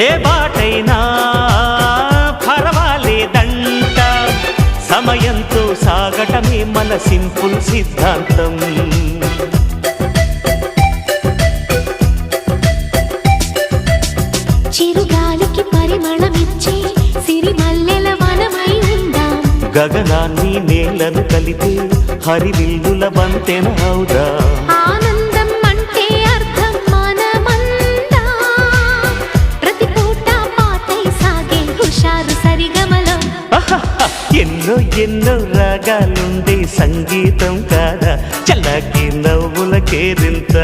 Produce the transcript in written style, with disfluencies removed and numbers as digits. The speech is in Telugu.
ఏ బాటైనా పర్వాలేదంట, సమయంతో సాగటమే మన సింపుల్ సిద్ధాంతం. చిరుగాలికి పరిమళమిచ్చే సిరిమల్లెల వనమై ఉందాం, గగనాన్ని నేలను కలిపే హరివిల్లుల వంతెన అవుదాం. ఆనందం అంటే అర్థం మనమందా, ప్రతి పూట పాటై సాగే హుషారు సరిగమలో. ఎన్నో ఎన్నో రాగాలుండే సంగీతం కాదా, చల్లకి నవ్వుల కేరింత.